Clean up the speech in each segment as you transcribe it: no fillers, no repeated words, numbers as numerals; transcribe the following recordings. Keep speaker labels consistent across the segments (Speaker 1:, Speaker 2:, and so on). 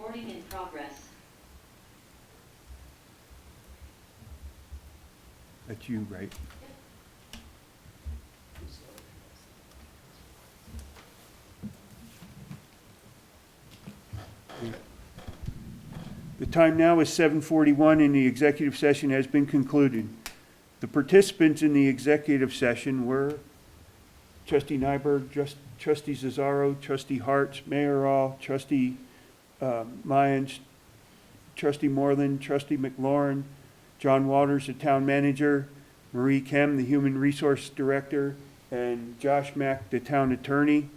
Speaker 1: Recording in progress.
Speaker 2: That's you, right? The time now is 7:41 and the executive session has been concluded. The participants in the executive session were Trustee Nyberg, Trustee Cesaro, Trustee Harts, Mayor All, Trustee Mayans, Trustee Moreland, Trustee McLaurin, John Waters, the town manager, Marie Kem, the human resource director, and Josh Mack, the town attorney.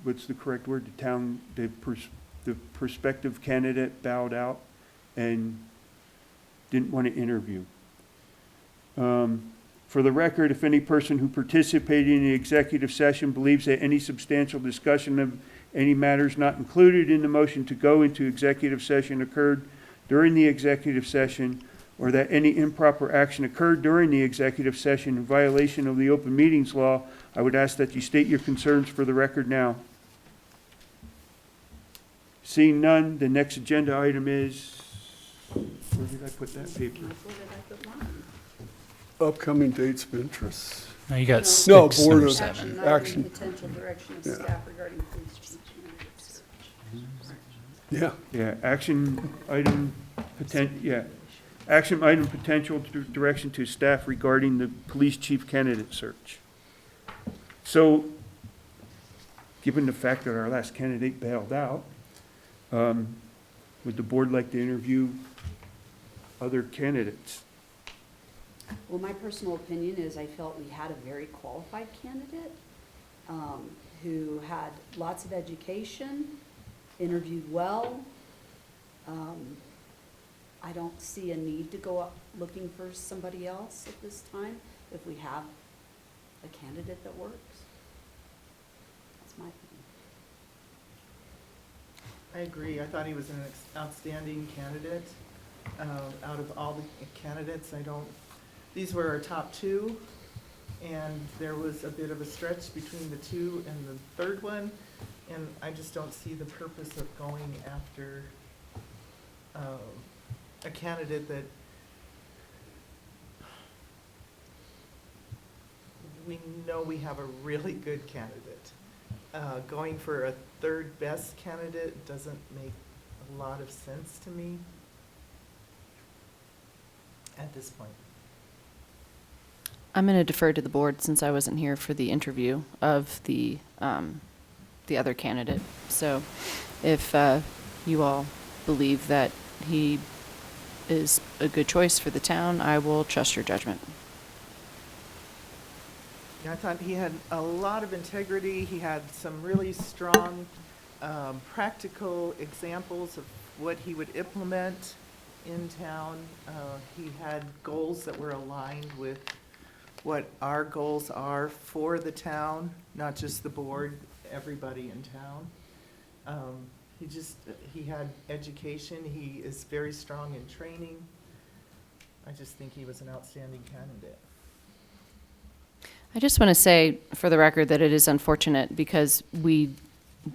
Speaker 2: What's the correct word? The prospective candidate bowed out and didn't want to interview. For the record, if any person who participated in the executive session believes that any substantial discussion of any matters not included in the motion to go into executive session occurred during the executive session, or that any improper action occurred during the executive session in violation of the open meetings law, I would ask that you state your concerns for the record now. Seeing none, the next agenda item is, where did I put that paper?
Speaker 3: Upcoming dates of interest.
Speaker 4: No, you got
Speaker 3: No,
Speaker 4: 6
Speaker 3: Board
Speaker 4: or
Speaker 3: of
Speaker 4: 7.
Speaker 3: Action.
Speaker 5: Potential direction of
Speaker 3: Yeah.
Speaker 5: staff regarding police chief candidates.
Speaker 3: Yeah,
Speaker 2: Yeah, action item potential direction to staff regarding the police chief candidate search. So, given the fact that our last candidate bailed out, would the board like to interview other candidates?
Speaker 5: Well, my personal opinion is I felt we had a very qualified candidate who had lots of education, interviewed well. I don't see a need to go up looking for somebody else at this time if we have a candidate that works. That's my opinion.
Speaker 6: I agree. I thought he was an outstanding candidate. Out of all the candidates, these were our top two, and there was a bit of a stretch between the two and the third one, and I just don't see the purpose of going after a candidate that we know we have a really good candidate. Going for a third best candidate doesn't make a lot of sense to me at this point.
Speaker 7: I'm going to defer to the board since I wasn't here for the interview of the other candidate. So if you all believe that he is a good choice for the town, I will trust your judgment.
Speaker 6: Yeah, I thought he had a lot of integrity. He had some really strong, practical examples of what he would implement in town. He had goals that were aligned with what our goals are for the town, not just the board, everybody in town. He had education. He is very strong in training. I just think he was an outstanding candidate.
Speaker 7: I just want to say for the record that it is unfortunate because we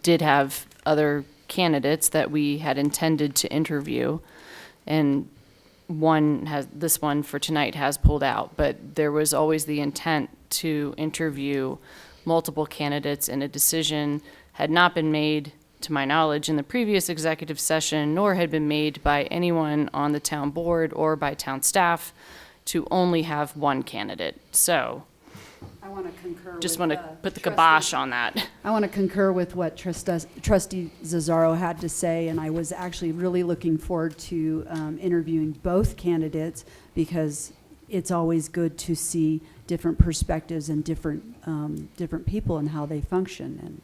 Speaker 7: did have other candidates that we had intended to interview, and this one for tonight has pulled out, but there was always the intent to interview multiple candidates, and a decision had not been made, to my knowledge, in the previous executive session, nor had been made by anyone on the town board or by town staff to only have one candidate. So
Speaker 5: I want to concur
Speaker 7: just
Speaker 5: with,
Speaker 7: want to put the kibosh on that.
Speaker 5: I want to concur with what Trustee Cesaro had to say, and I was actually really looking forward to interviewing both candidates because it's always good to see different perspectives and different people and how they function.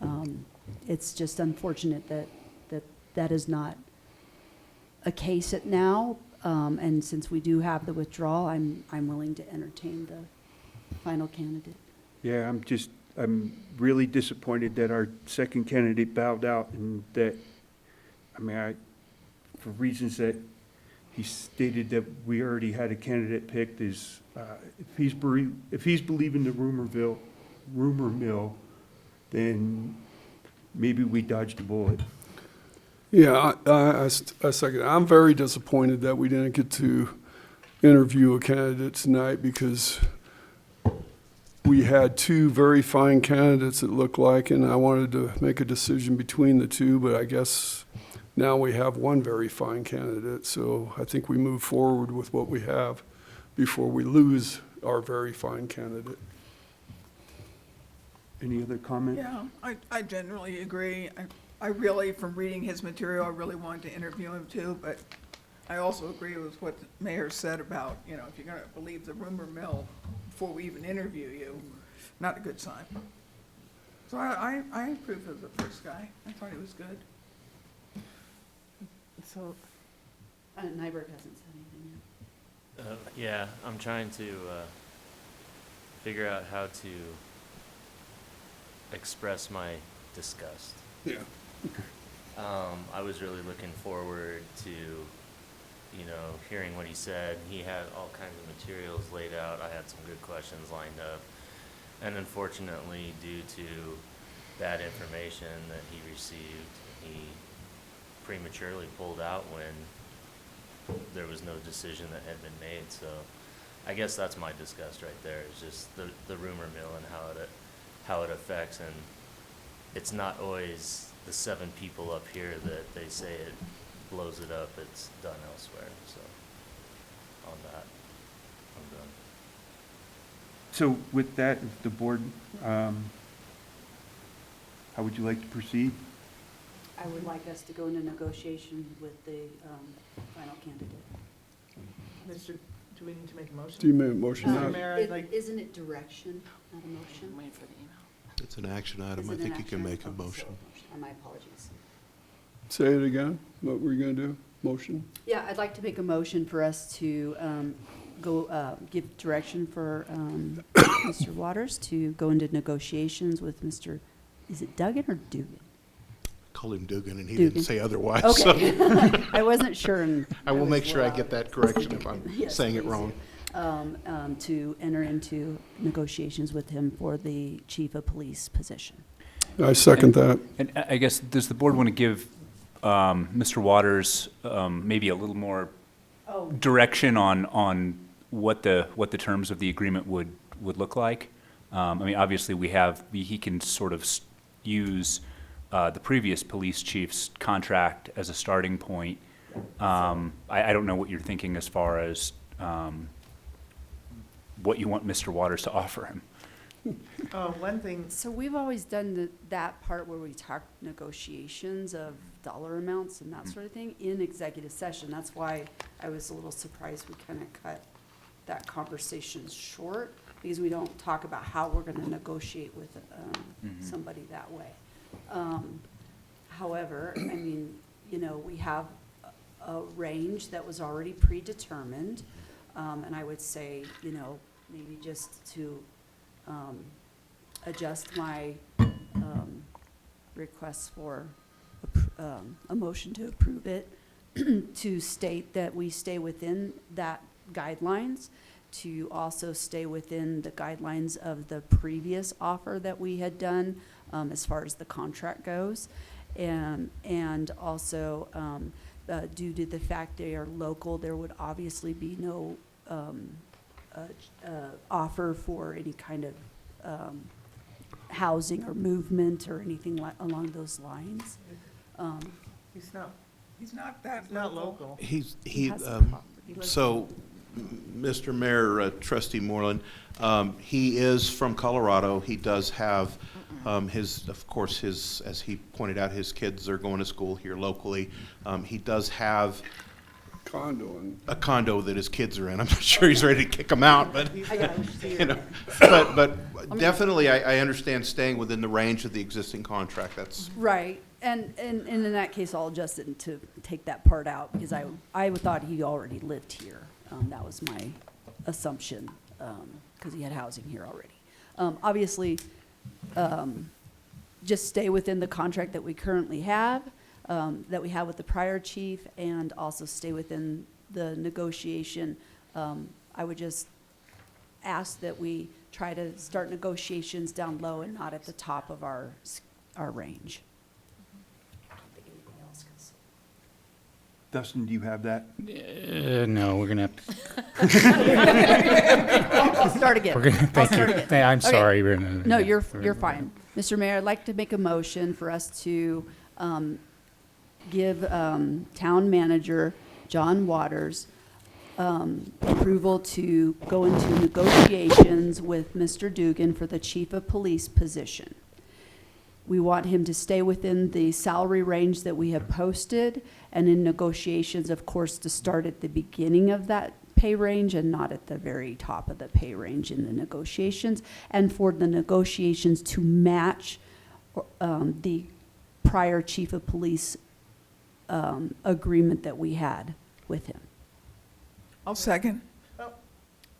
Speaker 5: And it's just unfortunate that is not a case at now. And since we do have the withdrawal, I'm willing to entertain the final candidate.
Speaker 2: Yeah, I'm really disappointed that our second candidate bowed out, and that, for reasons that he stated that we already had a candidate picked, is, if he's believing the rumor mill, then maybe we dodged a bullet.
Speaker 3: Yeah, I second. I'm very disappointed that we didn't get to interview a candidate tonight because we had two very fine candidates it looked like, and I wanted to make a decision between the two, but I guess now we have one very fine candidate, so I think we move forward with what we have before we lose our very fine candidate.
Speaker 2: Any other comment?
Speaker 1: Yeah, I generally agree. I really, from reading his material, I really wanted to interview him too, but I also agree with what the mayor said about, you know, if you're gonna believe the rumor mill before we even interview you, not a good sign. So I approve of the first guy. I thought he was good.
Speaker 6: So,
Speaker 5: Nyberg hasn't said anything yet.
Speaker 4: Yeah, I'm trying to figure out how to express my disgust.
Speaker 3: Yeah.
Speaker 4: I was really looking forward to, you know, hearing what he said. He had all kinds of materials laid out. I had some good questions lined up. And unfortunately, due to bad information that he received, he prematurely pulled out when there was no decision that had been made. So I guess that's my disgust right there, is just the rumor mill and how it affects. And it's not always the 7 people up here that they say it blows it up. It's done elsewhere. So on that, I'm done.
Speaker 2: So with that, the board, how would you like to proceed?
Speaker 5: I would like us to go into negotiation with the final candidate.
Speaker 6: Mr., do we need to make a motion?
Speaker 3: Do you make a motion
Speaker 6: Mr.
Speaker 3: now?
Speaker 6: Mayor, I'd like,
Speaker 5: Isn't it direction, not a motion?
Speaker 7: Wait for the email.
Speaker 8: It's an action item.
Speaker 5: Is
Speaker 8: I
Speaker 5: it an
Speaker 8: think you can
Speaker 5: action
Speaker 8: make a
Speaker 5: item? Okay,
Speaker 8: motion.
Speaker 5: so, my apologies.
Speaker 3: Say it again. What were you gonna do? Motion?
Speaker 5: Yeah, I'd like to make a motion for us to give direction for Mr. Waters to go into negotiations with Mr., is it Duggan or Dugan?
Speaker 8: Call him Dugan, and he
Speaker 5: Dugan.
Speaker 8: didn't say otherwise. so
Speaker 5: Okay. I wasn't sure. And
Speaker 8: I will
Speaker 5: was
Speaker 8: make sure I
Speaker 5: loud.
Speaker 8: get that correction if I'm
Speaker 5: Yes,
Speaker 8: saying it
Speaker 5: please
Speaker 8: wrong.
Speaker 5: do. To enter into negotiations with him for the chief of police position.
Speaker 3: I second that.
Speaker 9: And I guess, does the board want to give Mr. Waters maybe a little more
Speaker 5: Oh,
Speaker 9: direction on what the terms of the agreement would look like? I mean, obviously, he can sort of use the previous police chief's contract as a starting point. I don't know what you're thinking as far as what you want Mr. Waters to offer him.
Speaker 6: one thing,
Speaker 5: so we've always done that part where we talk negotiations of dollar amounts and that sort of thing in executive session. That's why I was a little surprised we kind of cut that conversation short, because we don't talk about how we're going to negotiate with somebody that way. However, I mean, you know, we have a range that was already predetermined, and I would say, you know, maybe just to adjust my request for a motion to approve it, to state that we stay within that guidelines, to also stay within the guidelines of the previous offer that we had done as far as the contract goes. And also, due to the fact they are local, there would obviously be no offer for any kind of housing or movement or anything along those lines.
Speaker 6: he's not,
Speaker 1: He's not that
Speaker 6: he's not
Speaker 1: local.
Speaker 6: local.
Speaker 5: He has a property.
Speaker 6: He lives
Speaker 8: So, Mr. Mayor, Trustee Moreland, he is from Colorado. He does have of course, as he pointed out, his kids are going to school here locally. He does have
Speaker 3: Condo and
Speaker 8: a condo that his kids are in. I'm not sure he's ready to kick them out, but,
Speaker 5: I got it.
Speaker 8: you know, but definitely I understand staying within the range of the existing contract. That's,
Speaker 5: Right, and in that case, I'll adjust it to take that part out, because I thought he already lived here. That was my assumption, because he had housing here already. Obviously, just stay within the contract that we currently have, that we have with the prior chief, and also stay within the negotiation. I would just ask that we try to start negotiations down low and not at the top of our range.
Speaker 2: Dustin, do you have that?
Speaker 10: No, we're gonna have
Speaker 5: I'll start again.
Speaker 10: we're gonna thank
Speaker 5: start
Speaker 10: you.
Speaker 5: again.
Speaker 10: I'm
Speaker 5: Okay.
Speaker 10: sorry.
Speaker 5: No, you're fine. Mr. Mayor, I'd like to make a motion for us to give Town Manager John Waters approval to go into negotiations with Mr. Dugan for the Chief of Police position. We want him to stay within the salary range that we have posted, and in negotiations, of course, to start at the beginning of that pay range and not at the very top of the pay range in the negotiations, and for the negotiations to match the prior Chief of Police agreement that we had with him.
Speaker 1: I'll second.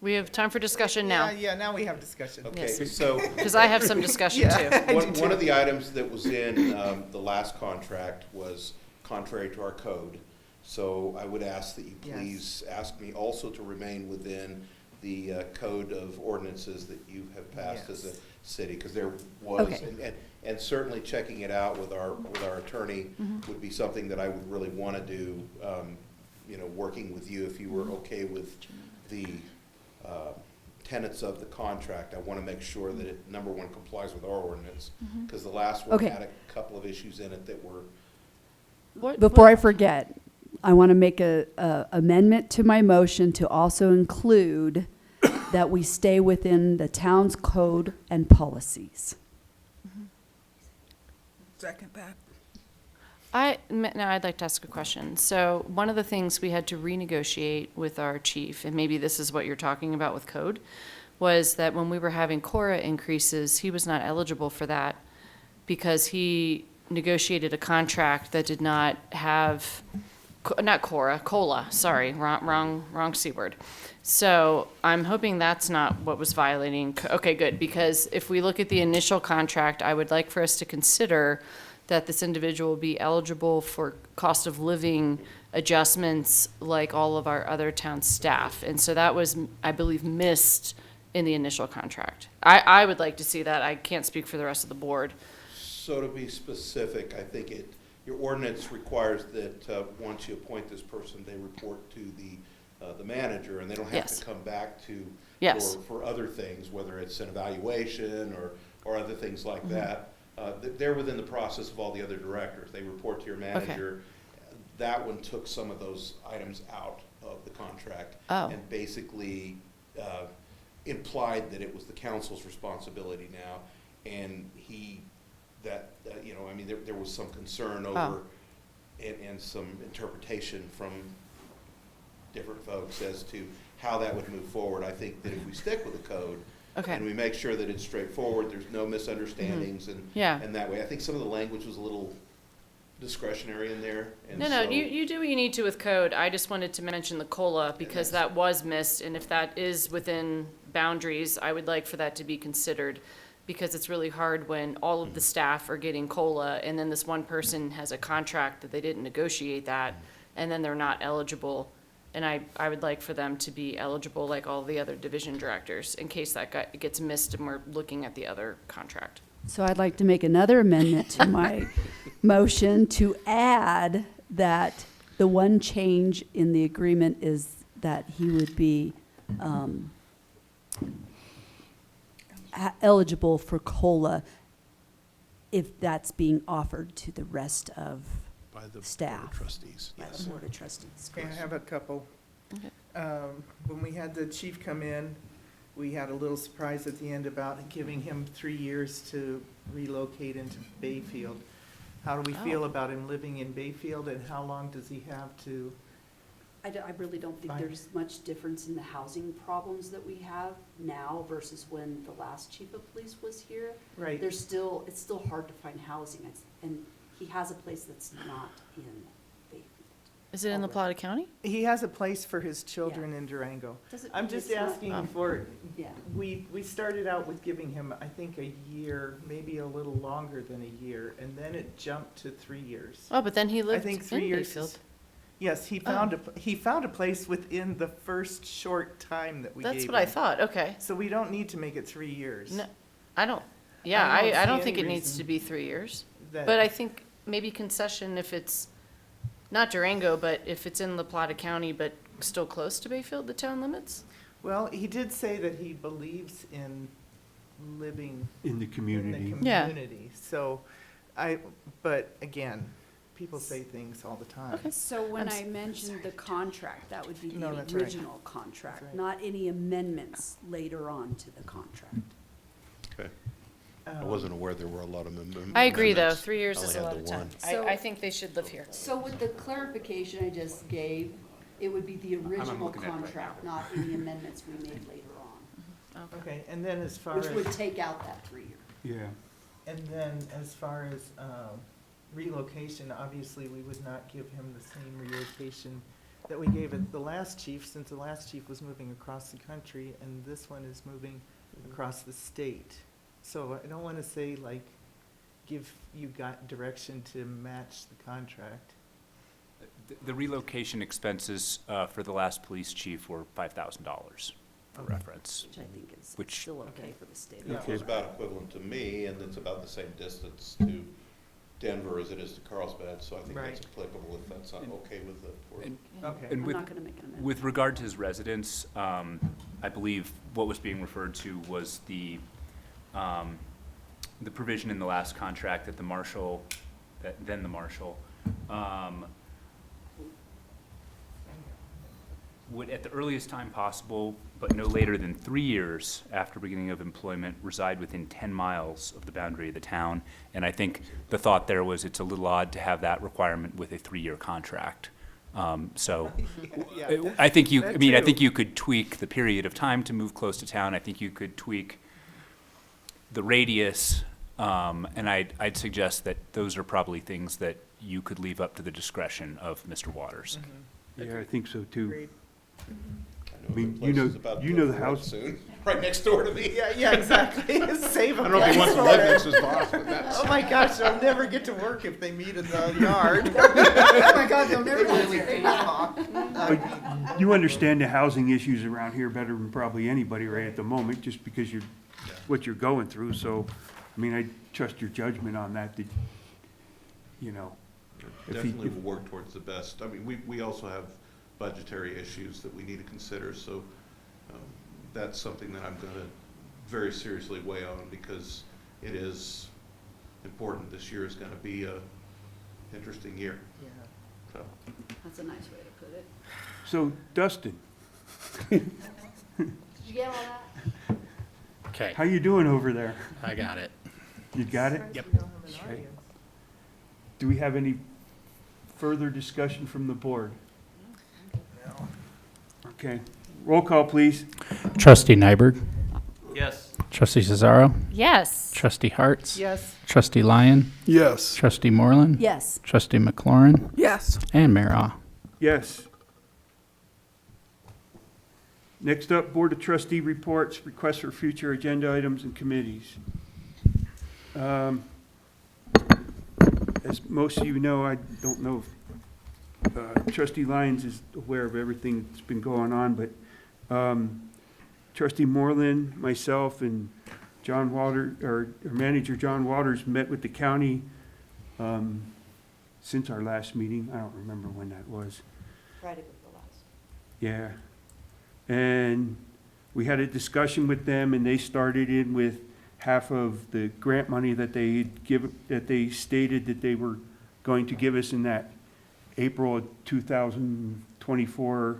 Speaker 7: We have time for discussion now,
Speaker 6: Yeah, now we have discussion.
Speaker 8: Okay,
Speaker 7: Yes.
Speaker 8: so
Speaker 7: because I have some discussion too.
Speaker 8: one of the items that was in the last contract was contrary to our code. So I would ask that you
Speaker 6: Yes.
Speaker 8: please ask me also to remain within the code of ordinances that you have passed as a
Speaker 6: Yes.
Speaker 8: city, because there was,
Speaker 5: Okay.
Speaker 8: and certainly checking it out with our attorney would be something that I would really want to do, working with you, if you were okay with the tenets of the contract. I want to make sure that it, number one, complies with our ordinance, because the last one
Speaker 5: Okay.
Speaker 8: had a couple of issues in it that were,
Speaker 5: Before I forget, I want to make a amendment to my motion to also include that we stay within the town's code and policies.
Speaker 1: Second that.
Speaker 7: Now I'd like to ask a question. So one of the things we had to renegotiate with our chief, and maybe this is what you're talking about with code, was that when we were having CORA increases, he was not eligible for that because he negotiated a contract that did not have, not CORA, COLA, sorry, wrong C word. So I'm hoping that's not what was violating, okay, good, because if we look at the initial contract, I would like for us to consider that this individual will be eligible for cost of living adjustments like all of our other town staff. And so that was, I believe, missed in the initial contract. I would like to see that. I can't speak for the rest of the board.
Speaker 8: so to be specific, I think your ordinance requires that once you appoint this person, they report to the manager, and they don't have
Speaker 7: Yes.
Speaker 8: to come back to
Speaker 7: Yes.
Speaker 8: for other things, whether it's an evaluation or other things like that. They're within the process of all the other directors. They report to your manager. That one took some of those items out of the contract.
Speaker 7: Oh.
Speaker 8: And basically implied that it was the council's responsibility now. And there was some concern over and some interpretation from different folks as to how that would move forward. I think that if we stick with the code,
Speaker 7: Okay.
Speaker 8: and we make sure that it's straightforward, there's no misunderstandings,
Speaker 7: Yeah.
Speaker 8: and that way, I think some of the language was a little discretionary in there, and
Speaker 7: No,
Speaker 8: so.
Speaker 7: you do what you need to with code. I just wanted to mention the COLA because
Speaker 8: that's-
Speaker 7: that was missed, and if that is within boundaries, I would like for that to be considered. Because it's really hard when all of the staff are getting COLA, and then this one person has a contract that they didn't negotiate that, and then they're not eligible. And I would like for them to be eligible like all the other division directors, in case that gets missed and we're looking at the other contract.
Speaker 5: So I'd like to make another amendment to my motion to add that the one change in the agreement is that he would be eligible for COLA if that's being offered to the rest of
Speaker 8: By the Board of
Speaker 5: staff.
Speaker 8: Trustees,
Speaker 5: by
Speaker 8: yes.
Speaker 5: the Board of Trustees.
Speaker 6: Okay, I have a couple.
Speaker 7: Okay.
Speaker 6: When we had the chief come in, we had a little surprise at the end about giving him 3 years to relocate into Bayfield. How do we feel
Speaker 7: Oh.
Speaker 6: about him living in Bayfield, and how long does he have to?
Speaker 5: I really don't think
Speaker 6: Fine.
Speaker 5: there's much difference in the housing problems that we have now versus when the last chief of police was here.
Speaker 6: Right.
Speaker 5: It's still hard to find housing, and he has a place that's not in Bayfield.
Speaker 7: Is it in La Plata County?
Speaker 6: He has a place for his children in Durango.
Speaker 5: Does it-
Speaker 6: I'm just
Speaker 5: it's not-
Speaker 6: asking for,
Speaker 5: Yeah.
Speaker 6: we started out with giving him, I think, a year, maybe a little longer than a year, and then it jumped to 3 years.
Speaker 7: Oh, but then he
Speaker 6: I
Speaker 7: lived
Speaker 6: think
Speaker 7: in
Speaker 6: 3 years
Speaker 7: Bayfield.
Speaker 6: is. Yes, he found a place within the first short time that we gave him.
Speaker 7: That's what I thought, okay.
Speaker 6: So we don't need to make it 3 years.
Speaker 7: No, I don't, yeah,
Speaker 6: I don't
Speaker 7: I
Speaker 6: see
Speaker 7: don't think
Speaker 6: any
Speaker 7: it needs
Speaker 6: reason
Speaker 7: to be 3 years.
Speaker 6: That-
Speaker 7: But I think maybe concession if it's not Durango, but if it's in La Plata County, but still close to Bayfield, the town limits?
Speaker 6: Well, he did say that he believes in living
Speaker 2: In the
Speaker 6: in
Speaker 2: community.
Speaker 6: the
Speaker 7: Yeah.
Speaker 6: community. So but again, people say things all the time.
Speaker 5: So when
Speaker 7: I'm
Speaker 5: I mentioned the contract, that would be
Speaker 6: No,
Speaker 5: the
Speaker 6: that's right.
Speaker 5: original contract,
Speaker 6: That's right.
Speaker 5: not any amendments later on to the contract.
Speaker 8: Okay. I wasn't aware there were a lot of
Speaker 7: I agree, though,
Speaker 8: amendments.
Speaker 7: 3 years
Speaker 8: I
Speaker 7: is
Speaker 8: only
Speaker 7: a
Speaker 8: had
Speaker 7: lot
Speaker 8: the
Speaker 7: of time.
Speaker 8: one.
Speaker 5: So-
Speaker 7: I think they should live here.
Speaker 5: So with the clarification I just gave, it would be the original
Speaker 9: looking at it right
Speaker 5: contract, not any amendments we made later on,
Speaker 6: Okay, and then as far
Speaker 5: which would
Speaker 6: as,
Speaker 5: take out that 3 year.
Speaker 2: Yeah.
Speaker 6: and then as far as relocation, obviously, we would not give him the same relocation that we gave it the last chief, since the last chief was moving across the country, and this one is moving across the state. So I don't want to say, like, give you got direction to match the contract.
Speaker 9: The relocation expenses for the last police chief were $5,000 for reference.
Speaker 5: Which I think is
Speaker 9: Which-
Speaker 5: still okay for the state.
Speaker 6: Yeah.
Speaker 8: It was about equivalent to me, and it's about the same distance to Denver as it is to Carlsbad, so I think that's
Speaker 6: Right.
Speaker 8: applicable if that's not okay with the board.
Speaker 9: And-
Speaker 6: Okay.
Speaker 9: And
Speaker 5: I'm
Speaker 9: with,
Speaker 5: not gonna make an amendment.
Speaker 9: with regard to his residence, I believe what was being referred to was the provision in the last contract that the marshal, then the marshal, would, at the earliest time possible, but no later than 3 years after beginning of employment, reside within 10 miles of the boundary of the town. And I think the thought there was it's a little odd to have that requirement with a 3-year contract. So
Speaker 6: Yeah.
Speaker 9: I think you,
Speaker 6: That
Speaker 9: I mean, I
Speaker 6: too.
Speaker 9: think you could tweak the period of time to move close to town. I think you could tweak the radius, and I'd suggest that those are probably things that you could leave up to the discretion of Mr. Waters.
Speaker 2: Yeah, I think so too.
Speaker 6: Agreed.
Speaker 8: I
Speaker 2: I mean,
Speaker 8: know the
Speaker 2: you
Speaker 8: place
Speaker 2: know-
Speaker 8: is about to
Speaker 2: you
Speaker 8: go
Speaker 2: know the
Speaker 8: for rent
Speaker 2: house-
Speaker 8: soon, right next door to me.
Speaker 6: Yeah, exactly. Save a
Speaker 8: I don't know if he
Speaker 6: place
Speaker 8: wants to
Speaker 6: for
Speaker 8: live
Speaker 6: it.
Speaker 8: next to his boss, but that's.
Speaker 6: Oh my gosh, they'll never get to work if they meet in the yard.
Speaker 1: Oh my God, they'll never
Speaker 6: Really
Speaker 1: get
Speaker 6: talk.
Speaker 2: You understand the housing issues around here better than probably anybody right at the moment, just because you're, what you're going through. So, I mean, I trust your judgment on that, you know. if he-
Speaker 8: Definitely will work towards the best. I mean, we also have budgetary issues that we need to consider, so that's something that I'm gonna very seriously weigh on, because it is important. This year is gonna be a interesting year,
Speaker 6: Yeah.
Speaker 8: so.
Speaker 5: That's a nice way to put it.
Speaker 2: So Dustin,
Speaker 5: Did you get all that?
Speaker 10: Okay,
Speaker 2: how you doing over there?
Speaker 10: I got it.
Speaker 2: You got it?
Speaker 10: Yep.
Speaker 6: We don't have an
Speaker 2: Okay.
Speaker 6: audience.
Speaker 2: Do we have any further discussion from the board?
Speaker 6: No.
Speaker 2: Okay, roll call, please.
Speaker 10: Trustee Nyberg,
Speaker 4: Yes.
Speaker 10: Trustee Cesaro,
Speaker 7: Yes.
Speaker 10: Trustee Hartz,
Speaker 6: Yes.
Speaker 10: Trustee Lyon,
Speaker 3: Yes.
Speaker 10: Trustee Moreland,
Speaker 5: Yes.
Speaker 10: Trustee McLaurin,
Speaker 1: Yes.
Speaker 10: and Mayor Ah.
Speaker 2: Yes. Next up, Board of Trustee reports, requests for future agenda items and committees. As most of you know, I don't know if Trustee Lyons is aware of everything that's been going on, but Trustee Moreland, myself, and John Water, or Manager John Waters met with the county since our last meeting. I don't remember when that was.
Speaker 5: Friday before last.
Speaker 2: Yeah. And we had a discussion with them, and they started in with half of the grant money that they stated that they were going to give us in that April of 2024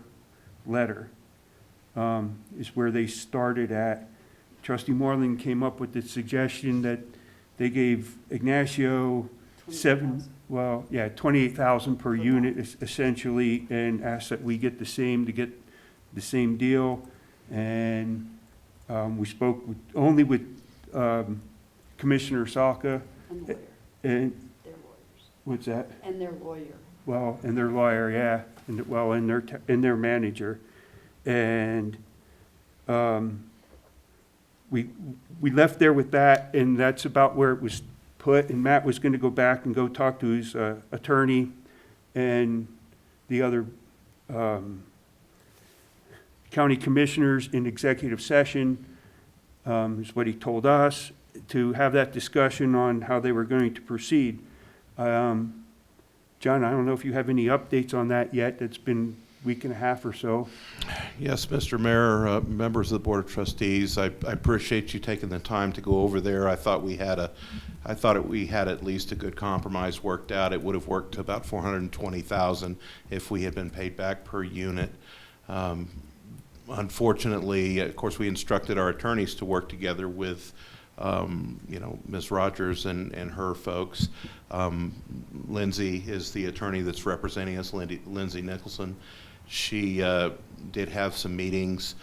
Speaker 2: letter, is where they started at. Trustee Moreland came up with the suggestion that they gave Ignacio 28,000 per unit essentially, and asked that we get the same to get the same deal. And we spoke only with Commissioner Salka,
Speaker 5: And lawyer,
Speaker 2: and,
Speaker 5: their lawyers.
Speaker 2: what's that?
Speaker 5: And their lawyer.
Speaker 2: Well, and their lawyer, yeah, and their manager. And we left there with that, and that's about where it was put. And Matt was gonna go back and go talk to his attorney and the other county commissioners in executive session, is what he told us, to have that discussion on how they were going to proceed. John, I don't know if you have any updates on that yet. It's been a week and a half or so.
Speaker 8: Yes, Mr. Mayor, members of the Board of Trustees, I appreciate you taking the time to go over there. I thought we had at least a good compromise worked out. It would have worked to about $420,000 if we had been paid back per unit. Unfortunately, of course, we instructed our attorneys to work together with Ms. Rogers and her folks. Lindsay is the attorney that's representing us, Lindsay Nicholson. She did have some meetings.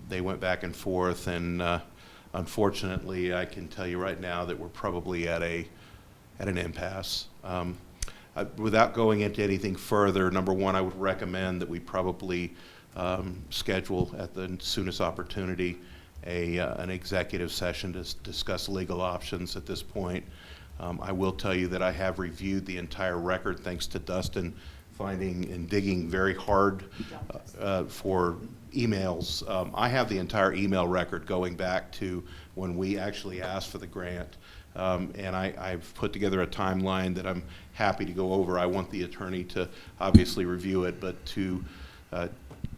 Speaker 8: They went back and forth, and unfortunately, I can tell you right now that we're probably at an impasse. Without going into anything further, number one, I would recommend that we probably schedule at the soonest opportunity an executive session to discuss legal options at this point. I will tell you that I have reviewed the entire record, thanks to Dustin finding and digging very hard for emails. I have the entire email record going back to when we actually asked for the grant. And I've put together a timeline that I'm happy to go over. I want the attorney to obviously review it, but to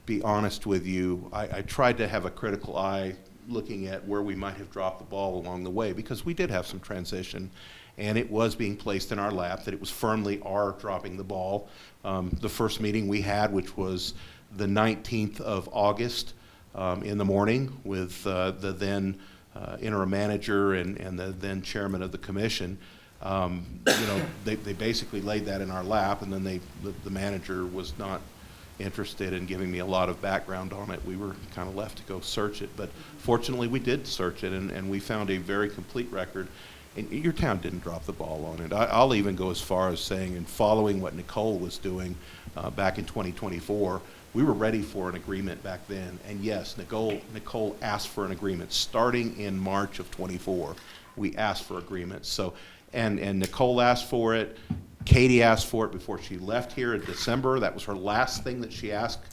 Speaker 8: be honest with you, I tried to have a critical eye looking at where we might have dropped the ball along the way, because we did have some transition, and it was being placed in our lap that it was firmly our dropping the ball. The first meeting we had, which was the 19th of August in the morning with the then interim manager and the then chairman of the commission, they basically laid that in our lap, and then the manager was not interested in giving me a lot of background on it. We were kind of left to go search it, but fortunately we did search it, and we found a very complete record. And your town didn't drop the ball on it. I'll even go as far as saying, in following what Nicole was doing back in 2024, we were ready for an agreement back then. And yes, Nicole asked for an agreement starting in March of 24. We asked for agreements. So, and Nicole asked for it. Katie asked for it before she left here in December. That was her last thing that she asked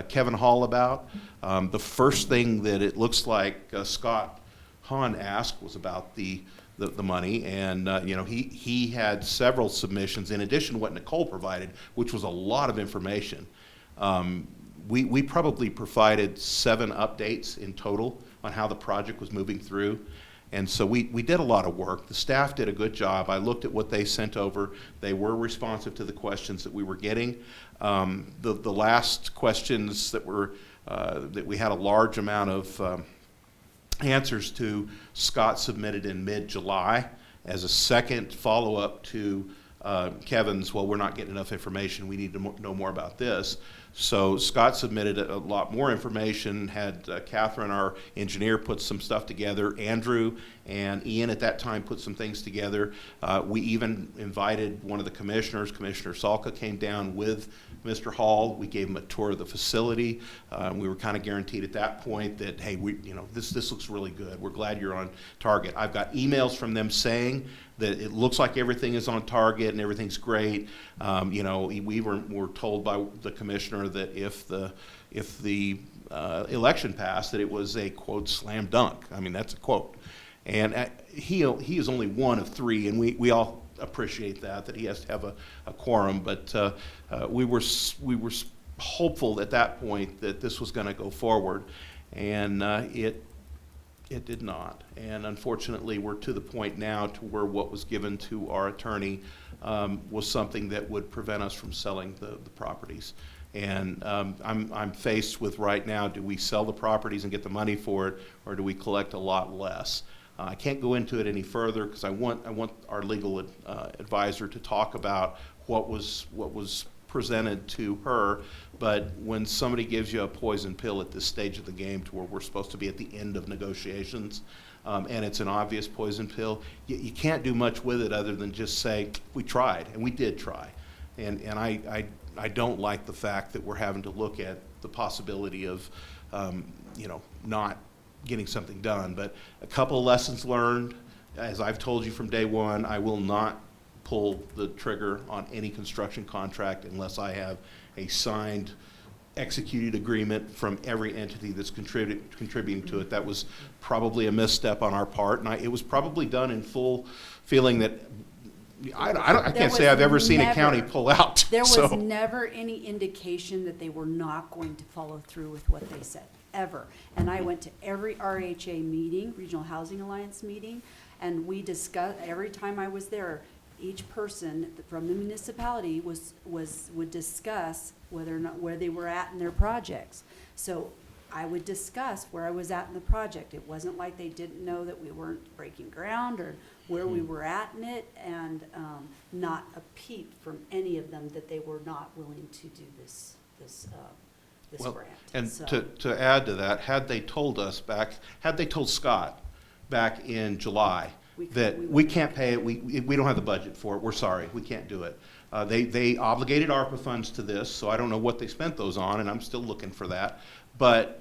Speaker 8: Kevin Hall about. The first thing that it looks like Scott Hahn asked was about the money, and he had several submissions in addition to what Nicole provided, which was a lot of information. We probably provided 7 updates in total on how the project was moving through. And so we did a lot of work. The staff did a good job. I looked at what they sent over. They were responsive to the questions that we were getting. The last questions that we had a large amount of answers to, Scott submitted in mid-July as a second follow-up to Kevin's, well, we're not getting enough information, we need to know more about this. So Scott submitted a lot more information, had Catherine, our engineer, put some stuff together. Andrew and Ian at that time put some things together. We even invited one of the commissioners, Commissioner Salka, came down with Mr. Hall. We gave him a tour of the facility. We were kind of guaranteed at that point that, hey, this looks really good. We're glad you're on target. I've got emails from them saying that it looks like everything is on target and everything's great. We were told by the commissioner that if the election passed, that it was a, quote, slam dunk. I mean, that's a quote. And he is only one of 3, and we all appreciate that he has to have a quorum. But we were hopeful at that point that this was going to go forward, and it did not. And unfortunately, we're to the point now to where what was given to our attorney was something that would prevent us from selling the properties. And I'm faced with right now, do we sell the properties and get the money for it, or do we collect a lot less? I can't go into it any further because I want our legal advisor to talk about what was presented to her. But when somebody gives you a poison pill at this stage of the game, to where we're supposed to be at the end of negotiations, and it's an obvious poison pill, you can't do much with it other than just say, we tried, and we did try. And I don't like the fact that we're having to look at the possibility of not getting something done. But a couple of lessons learned. As I've told you from day one, I will not pull the trigger on any construction contract unless I have a signed, executed agreement from every entity that's contributing to it. That was probably a misstep on our part, and it was probably done in full feeling that I
Speaker 5: There
Speaker 8: can't say
Speaker 5: was
Speaker 8: I've ever seen a county
Speaker 5: never-
Speaker 8: pull out.
Speaker 5: There was
Speaker 8: so.
Speaker 5: never any indication that they were not going to follow through with what they said, ever. And I went to every RHA meeting, Regional Housing Alliance meeting, and we discussed, every time I was there, each person from the municipality would discuss whether or not, where they were at in their projects. So I would discuss where I was at in the project. It wasn't like they didn't know that we weren't breaking ground or where we were at in it, and not a peep from any of them that they were not willing to do this
Speaker 8: Well,
Speaker 5: grant.
Speaker 8: and
Speaker 5: So-
Speaker 8: to add to that, had they told Scott back in July that we can't pay it, we don't have the budget for it, we're sorry, we can't do it. They obligated ARPA funds to this, so I don't know what they spent those on, and I'm still looking for that. But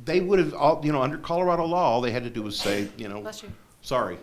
Speaker 8: they would have, under Colorado law, all they had to do was say,
Speaker 7: Bless you.
Speaker 8: sorry.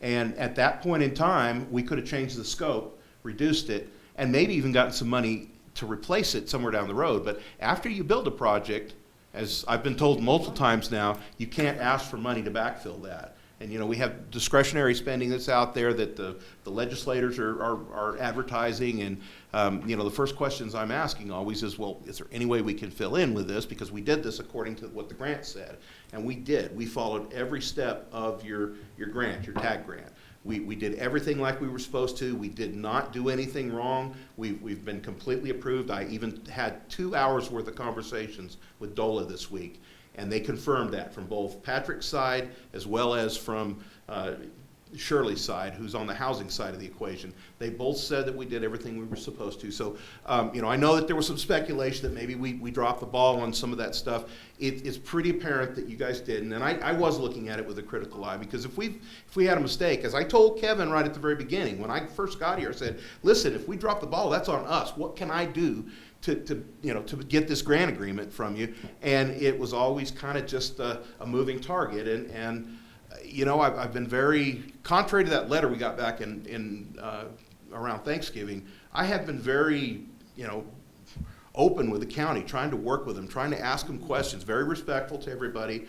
Speaker 8: And at that point in time, we could have changed the scope, reduced it, and maybe even gotten some money to replace it somewhere down the road. But after you build a project, as I've been told multiple times now, you can't ask for money to backfill that. And, we have discretionary spending that's out there that the legislators are advertising. And, the first questions I'm asking always is, well, is there any way we can fill in with this? Because we did this according to what the grant said. And we did. We followed every step of your grant, your TAG grant. We did everything like we were supposed to. We did not do anything wrong. We've been completely approved. I even had 2 hours worth of conversations with DOLA this week. And they confirmed that from both Patrick's side as well as from Shirley's side, who's on the housing side of the equation. They both said that we did everything we were supposed to. So, I know that there was some speculation that maybe we dropped the ball on some of that stuff. It's pretty apparent that you guys didn't. And I was looking at it with a critical eye, because if we had a mistake, as I told Kevin right at the very beginning, when I first got here, I said, listen, if we drop the ball, that's on us. What can I do to get this grant agreement from you? And it was always kind of just a moving target. And I've been very, contrary to that letter we got back in around Thanksgiving, I have been very, open with the county, trying to work with them, trying to ask them questions, very respectful to everybody.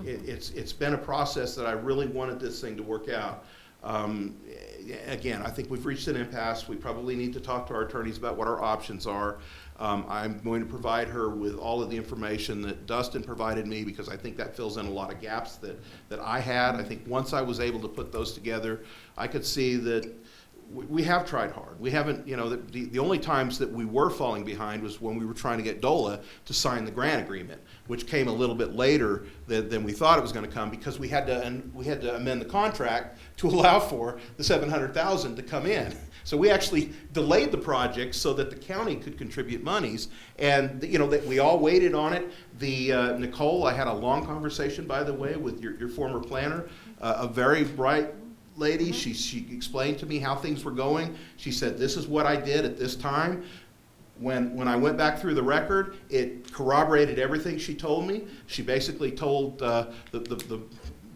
Speaker 8: It's been a process that I really wanted this thing to work out. Again, I think we've reached an impasse. We probably need to talk to our attorneys about what our options are. I'm going to provide her with all of the information that Dustin provided me, because I think that fills in a lot of gaps that I had. I think once I was able to put those together, I could see that we have tried hard. We haven't, the only times that we were falling behind was when we were trying to get DOLA to sign the grant agreement, which came a little bit later than we thought it was going to come, because we had to amend the contract to allow for the $700,000 to come in. So we actually delayed the project so that the county could contribute monies, and that we all waited on it. Nicole, I had a long conversation, by the way, with your former planner, a very bright lady. She explained to me how things were going. She said, this is what I did at this time. When I went back through the record, it corroborated everything she told me. She basically told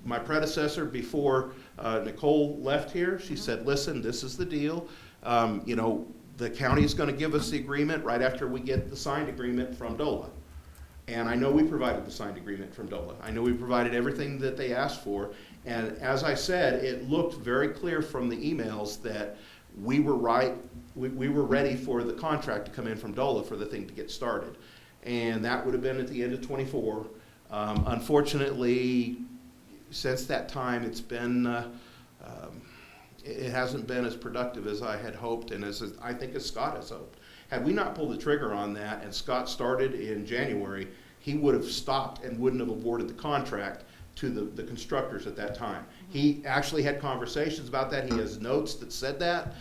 Speaker 8: my predecessor before Nicole left here, she said, listen, this is the deal. The county is going to give us the agreement right after we get the signed agreement from DOLA. And I know we provided the signed agreement from DOLA. I know we provided everything that they asked for. And as I said, it looked very clear from the emails that we were right. We were ready for the contract to come in from DOLA for the thing to get started. And that would have been at the end of '24. Unfortunately, since that time, it's been, it hasn't been as productive as I had hoped, and as I think as Scott has hoped. Had we not pulled the trigger on that and Scott started in January, he would have stopped and wouldn't have awarded the contract to the constructors at that time. He actually had conversations about that. He has notes that said that,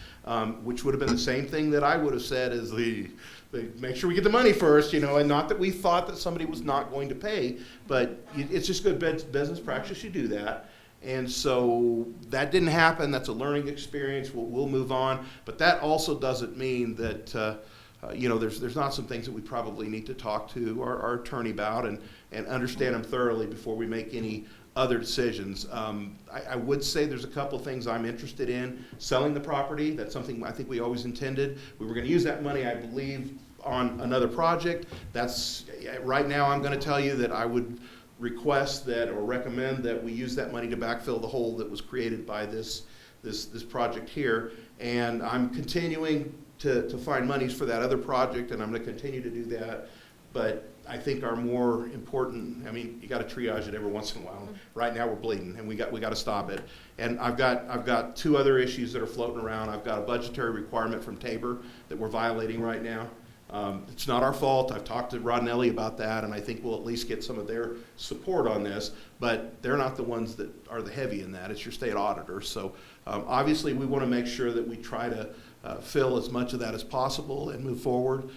Speaker 8: which would have been the same thing that I would have said as make sure we get the money first, and not that we thought that somebody was not going to pay, but it's just good business practice. You do that. And so that didn't happen. That's a learning experience. We'll move on. But that also doesn't mean that, there's not some things that we probably need to talk to our attorney about and understand them thoroughly before we make any other decisions. I would say there's a couple things I'm interested in. Selling the property, that's something I think we always intended. We were going to use that money, I believe, on another project. That's right now I'm going to tell you that I would request that, or recommend that we use that money to backfill the hole that was created by this project here. And I'm continuing to find monies for that other project, and I'm gonna continue to do that. But I think our more important, I mean, you gotta triage it every once in a while. Right now, we're bleeding, and we gotta stop it. And I've got two other issues that are floating around. I've got a budgetary requirement from Tabor that we're violating right now. It's not our fault. I've talked to Rod and Ellie about that, and I think we'll at least get some of their support on this, but they're not the ones that are the heavy in that. It's your state auditor. So obviously, we want to make sure that we try to fill as much of that as possible and move forward.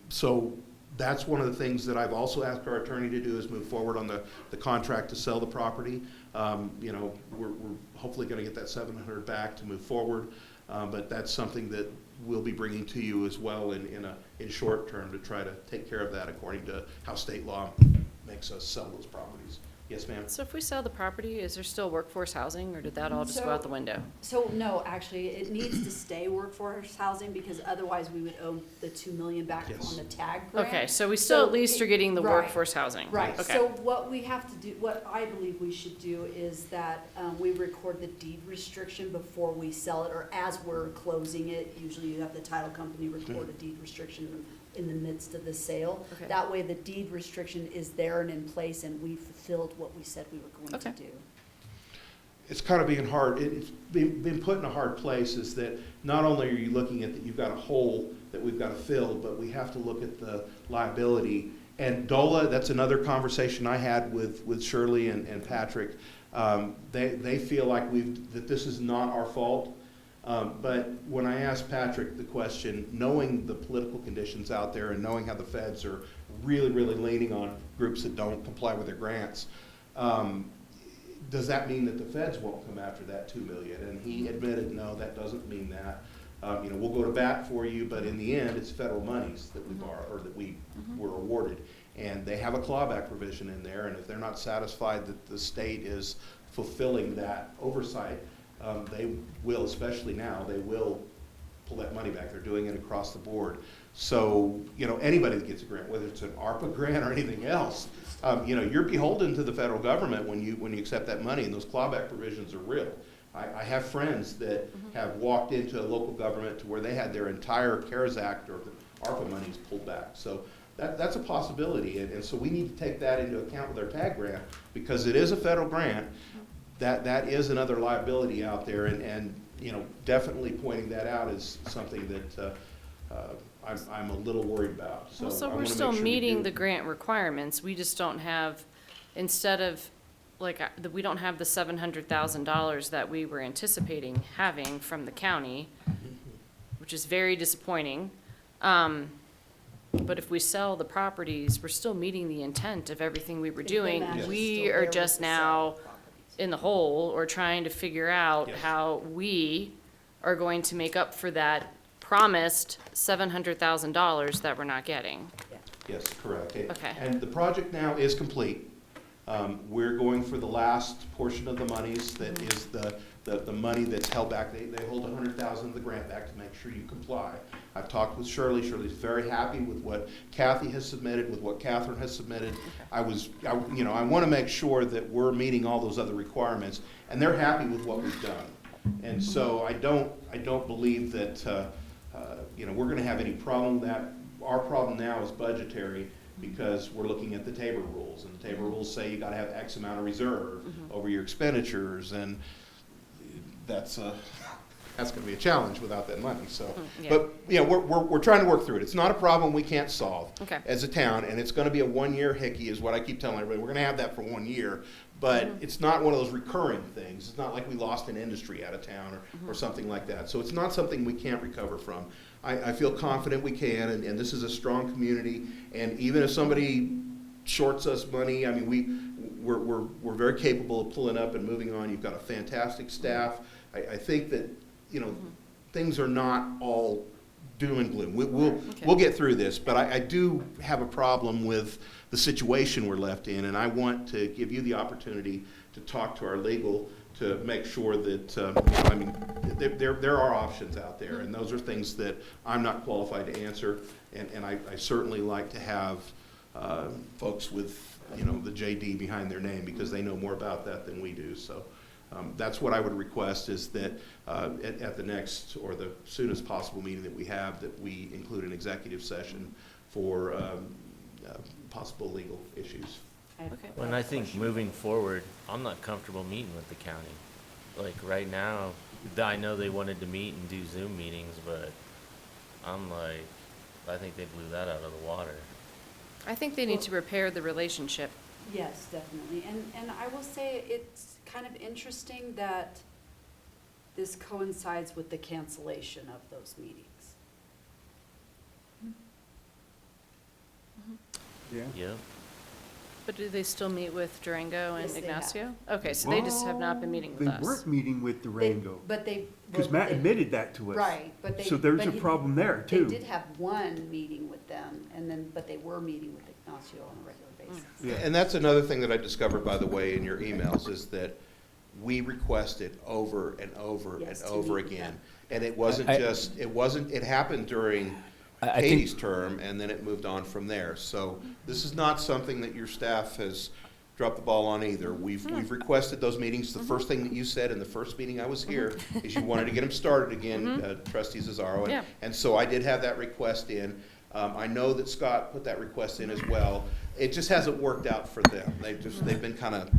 Speaker 8: So that's one of the things that I've also asked our attorney to do, is move forward on the contract to sell the property. You know, we're hopefully going to get that $700 back to move forward, but that's something that we'll be bringing to you as well in short term, to try to take care of that according to how state law makes us sell those properties. Yes, ma'am?
Speaker 7: So if we sell the property, is there still workforce housing, or did that all just go out the window?
Speaker 5: So, no, actually, it needs to stay workforce housing, because otherwise we would owe the 2 million back
Speaker 8: Yes.
Speaker 5: on the tag grant.
Speaker 7: Okay, so we still at least are getting the
Speaker 5: Right.
Speaker 7: workforce housing.
Speaker 5: Right,
Speaker 7: Okay.
Speaker 5: so what we have to do, what I believe we should do is that we record the deed restriction before we sell it, or as we're closing it. Usually you have the title company record a deed restriction in the midst of the sale.
Speaker 7: Okay.
Speaker 5: That way the deed restriction is there and in place, and we fulfilled what we said we were going to
Speaker 7: Okay.
Speaker 5: do.
Speaker 8: It's kind of being hard, it's been put in a hard place, is that not only are you looking at that you've got a hole that we've got to fill, but we have to look at the liability. And DOLA, that's another conversation I had with Shirley and Patrick. They feel like that this is not our fault. But when I asked Patrick the question, knowing the political conditions out there and knowing how the feds are really, really leaning on groups that don't comply with their grants, does that mean that the feds won't come after that $2 million? And he admitted, no, that doesn't mean that. You know, we'll go to bat for you, but in the end, it's federal monies that we borrow, or that we were awarded. And they have a clawback provision in there, and if they're not satisfied that the state is fulfilling that oversight, they will, especially now, they will pull that money back. They're doing it across the board. So, you know, anybody that gets a grant, whether it's an ARPA grant or anything else, you know, you're beholden to the federal government when you accept that money, and those clawback provisions are real. I have friends that have walked into a local government to where they had their entire CARES Act or the ARPA monies pulled back. So that's a possibility, and so we need to take that into account with our TAG grant, because it is a federal grant. That is another liability out there, and you know, definitely pointing that out is something that I'm a little worried about. So,
Speaker 7: Well, so
Speaker 8: I
Speaker 7: we're
Speaker 8: wanna
Speaker 7: still
Speaker 8: make sure we
Speaker 7: meeting
Speaker 8: do.
Speaker 7: the grant requirements, we just don't have, instead of, like, we don't have the $700,000 that we were anticipating having from the county, which is very disappointing. But if we sell the properties, we're still meeting the intent of everything we were
Speaker 5: If the
Speaker 7: doing.
Speaker 5: match is
Speaker 7: We
Speaker 5: still
Speaker 7: are
Speaker 5: there
Speaker 7: just
Speaker 5: with the
Speaker 7: now
Speaker 5: sale properties.
Speaker 7: in the hole, or trying to figure out
Speaker 8: Yes.
Speaker 7: how we are going to make up for that promised $700,000 that we're not getting.
Speaker 8: Yes, correct.
Speaker 7: Okay.
Speaker 8: And the project now is complete. We're going for the last portion of the monies, that is the money that's held back. They hold $100,000 of the grant back to make sure you comply. I've talked with Shirley. Shirley's very happy with what Kathy has submitted, with what Catherine has submitted. I want to make sure that we're meeting all those other requirements, and they're happy with what we've done. And so I don't believe that, we're going to have any problem. That our problem now is budgetary, because we're looking at the Tabor rules, and the Tabor rules say you got to have X amount of reserve over your expenditures, and that's going to be a challenge without that money. So,
Speaker 7: yeah.
Speaker 8: but we're trying to work through it. It's not a problem we can't solve
Speaker 7: Okay.
Speaker 8: as a town, and it's going to be a 1-year hickey, is what I keep telling everybody. We're going to have that for 1 year, but it's not one of those recurring things. It's not like we lost an industry out of town or something like that. So it's not something we can't recover from. I feel confident we can, and this is a strong community. And even if somebody shorts us money, I mean, we're very capable of pulling up and moving on. You've got a fantastic staff. I think that things are not all doom and gloom. We'll get through this, but I do have a problem with the situation we're left in, and I want to give you the opportunity to talk to our legal to make sure that there are options out there, and those are things that I'm not qualified to answer, and I certainly like to have folks with you know, the JD behind their name because they know more about that than we do. So that's what I would request, is that at the next or the soonest possible meeting that we have, that we include an executive session for possible legal issues.
Speaker 7: Okay.
Speaker 4: Well, and I think moving forward, I'm not comfortable meeting with the county. Like right now, I know they wanted to meet and do Zoom meetings, but I'm like, I think they blew that out of the water.
Speaker 7: I think they need to repair the relationship.
Speaker 5: Yes, definitely. And I will say it's kind of interesting that this coincides with the cancellation of those meetings.
Speaker 2: Yeah.
Speaker 4: Yep.
Speaker 7: But do they still meet with Durango and
Speaker 5: Yes, they have.
Speaker 7: Ignacio? Okay, so they just have not been meeting with
Speaker 2: They
Speaker 7: us.
Speaker 2: weren't meeting with Durango,
Speaker 5: But they.
Speaker 2: because
Speaker 5: well,
Speaker 2: Matt
Speaker 5: they-
Speaker 2: admitted that to us.
Speaker 5: Right, but they.
Speaker 2: So there's
Speaker 5: but
Speaker 2: a
Speaker 5: he-
Speaker 2: problem there, too.
Speaker 5: They did have one meeting with them, and then, but they were meeting with Ignacio on a regular basis.
Speaker 2: Yeah.
Speaker 8: And that's another thing that I discovered, by the way, in your emails, is that we requested over and over and
Speaker 5: Yes, to
Speaker 8: over
Speaker 5: meet with
Speaker 8: again.
Speaker 5: them.
Speaker 8: And it wasn't just, it happened during
Speaker 9: I think-
Speaker 8: Katie's term, and then it moved on from there. So this is not something that your staff has dropped the ball on either. We've requested those meetings. The first thing that you said in the first meeting I was here is you wanted to get them started again, Trustee Cesaro.
Speaker 7: Yeah.
Speaker 8: And so I did have that request in. I know that Scott put that request in as well. It just hasn't worked out for them. They've been kind of,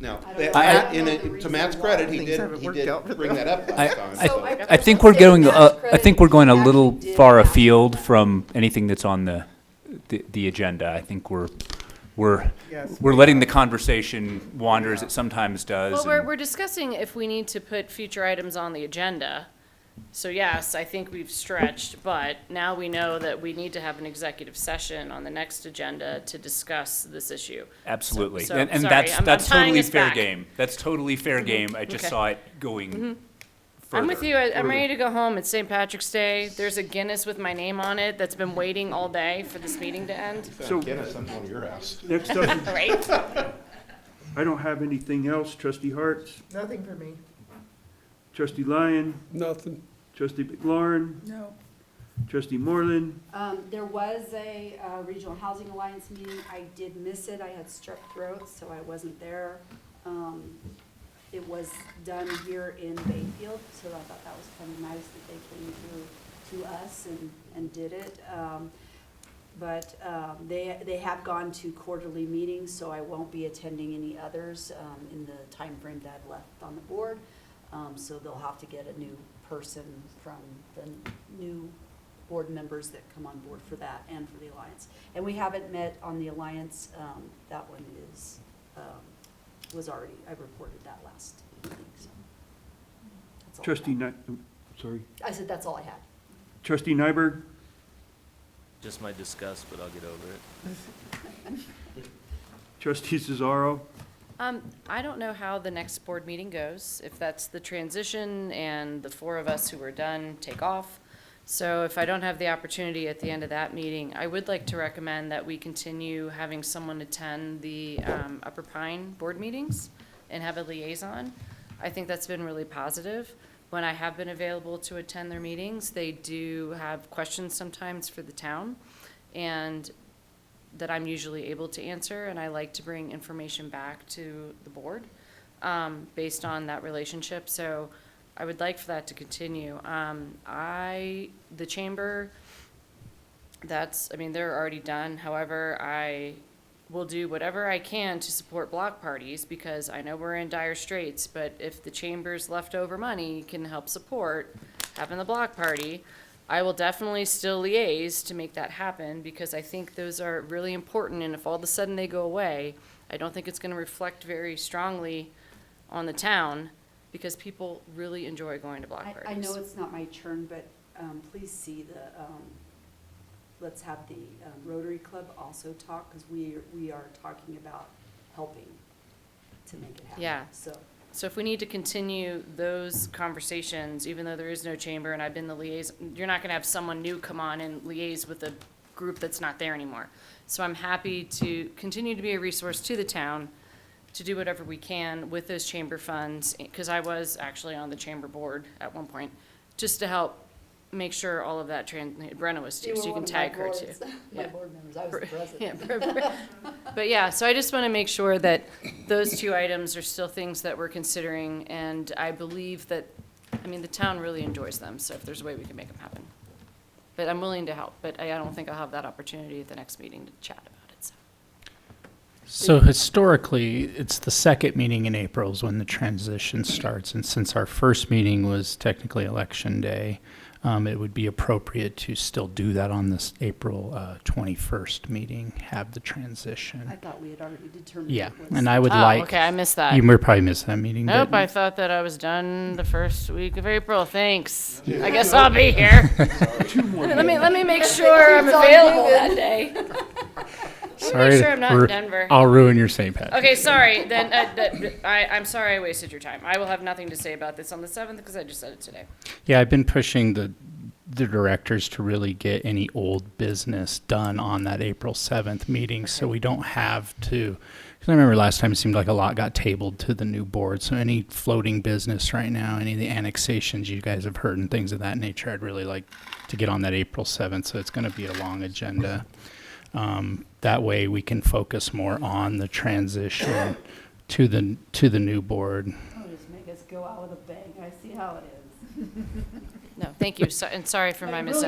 Speaker 8: now,
Speaker 5: I don't know.
Speaker 8: Matt,
Speaker 5: I don't know the
Speaker 8: to Matt's
Speaker 5: reason
Speaker 8: credit,
Speaker 5: why.
Speaker 8: he
Speaker 6: Things
Speaker 8: did,
Speaker 6: haven't
Speaker 8: he
Speaker 6: worked
Speaker 8: did
Speaker 6: out for
Speaker 8: bring
Speaker 6: them.
Speaker 8: that up last time.
Speaker 5: So
Speaker 9: I think we're
Speaker 5: will
Speaker 9: going,
Speaker 5: say to Matt's
Speaker 9: I think we're
Speaker 5: credit,
Speaker 9: going a
Speaker 5: he
Speaker 9: little
Speaker 5: actually did
Speaker 9: far
Speaker 5: ask
Speaker 9: afield
Speaker 5: for that.
Speaker 9: from anything that's on the agenda. I think we're
Speaker 6: Yes.
Speaker 9: letting the conversation wander as it sometimes does.
Speaker 7: Well,
Speaker 9: and-
Speaker 7: we're discussing if we need to put future items on the agenda. So yes, I think we've stretched, but now we know that we need to have an executive session on the next agenda to discuss this issue.
Speaker 9: Absolutely.
Speaker 7: So-
Speaker 9: And
Speaker 7: sorry,
Speaker 9: that's
Speaker 7: I'm tying
Speaker 9: totally
Speaker 7: us
Speaker 9: fair
Speaker 7: back.
Speaker 9: game. That's totally fair game. I just
Speaker 7: Okay.
Speaker 9: saw it going further.
Speaker 7: I'm with you. I'm
Speaker 9: further.
Speaker 7: ready to go home. It's St. Patrick's Day. There's a Guinness with my name on it that's been waiting all day for this meeting to end.
Speaker 2: So-
Speaker 8: Guinness, I'm going to your house.
Speaker 2: Next up,
Speaker 7: Right?
Speaker 2: I don't have anything else. Trustee Harts,
Speaker 6: Nothing for me.
Speaker 2: Trustee Lyon,
Speaker 3: Nothing.
Speaker 2: Trustee McLaurin,
Speaker 1: No,
Speaker 2: Trustee Moreland.
Speaker 5: There was a Regional Housing Alliance meeting. I did miss it. I had strep throat, so I wasn't there. It was done here in Bayfield, so I thought that was kind of nice that they came through to us and did it. But they have gone to quarterly meetings, so I won't be attending any others in the time frame that I've left on the board. So they'll have to get a new person from the new board members that come on board for that and for the Alliance. And we haven't met on the Alliance. That one is, was already, I reported that last meeting, so. that's all I
Speaker 2: Trustee
Speaker 5: had.
Speaker 2: sorry.
Speaker 5: I said that's all I had.
Speaker 2: Trustee Nyberg,
Speaker 4: Just my disgust, but I'll get over it.
Speaker 2: Trustee Cesaro.
Speaker 7: I don't know how the next board meeting goes, if that's the transition and the four of us who are done take off. So if I don't have the opportunity at the end of that meeting, I would like to recommend that we continue having someone attend the Upper Pine board meetings and have a liaison. I think that's been really positive. When I have been available to attend their meetings, they do have questions sometimes for the town, and that I'm usually able to answer, and I like to bring information back to the board based on that relationship. So I would like for that to continue. The chamber, they're already done. However, I will do whatever I can to support block parties because I know we're in dire straits, but if the chamber's leftover money can help support having the block party, I will definitely still liaise to make that happen because I think those are really important, and if all of a sudden they go away, I don't think it's gonna reflect very strongly on the town because people really enjoy going to block parties.
Speaker 5: I know it's not my turn, but please see let's have the Rotary Club also talk, because we are talking about helping to make it happen.
Speaker 7: Yeah.
Speaker 5: So,
Speaker 7: if we need to continue those conversations, even though there is no chamber and I've been the liaison, you're not gonna have someone new come on and liaise with a group that's not there anymore. So I'm happy to continue to be a resource to the town, to do whatever we can with those chamber funds, because I was actually on the chamber board at one point, just to help make sure all of that Brenna was too, so you can tag her too.
Speaker 5: My
Speaker 7: Yeah.
Speaker 5: board members, I was the
Speaker 7: Yeah,
Speaker 5: president.
Speaker 7: but yeah, so I just want to make sure that those two items are still things that we're considering, and I believe that, I mean, the town really enjoys them, so if there's a way we can make them happen. But I'm willing to help, but I don't think I'll have that opportunity at the next meeting to chat about it, so.
Speaker 10: So historically, it's the second meeting in April is when the transition starts. And since our first meeting was technically Election Day, it would be appropriate to still do that on this April 21st meeting, have the transition.
Speaker 5: I thought we had already determined.
Speaker 10: Yeah,
Speaker 5: it was-
Speaker 10: and I would
Speaker 7: Oh,
Speaker 10: like.
Speaker 7: okay, I missed that.
Speaker 10: You probably missed that meeting.
Speaker 7: Nope,
Speaker 10: but-
Speaker 7: I thought that I was done the first week of April. Thanks. I guess I'll be here. Let me make sure I'm available that day.
Speaker 10: Sorry,
Speaker 7: sure I'm not in Denver.
Speaker 10: I'll ruin your St. Patrick's.
Speaker 7: Okay, sorry. Then I'm sorry I wasted your time. I will have nothing to say about this on the 7th because I just said it today.
Speaker 10: Yeah, I've been pushing the directors to really get any old business done on that April 7th meeting, so we don't have to. Because I remember last time it seemed like a lot got tabled to the new board. So any floating business right now, any of the annexations you guys have heard and things of that nature, I'd really like to get on that April 7th. So it's going to be a long agenda. That way we can focus more on the transition to the new board.
Speaker 5: Oh, just make us go out with a bang. I see how it is.
Speaker 7: No, thank you. And sorry for my
Speaker 5: I really
Speaker 7: misunderstanding.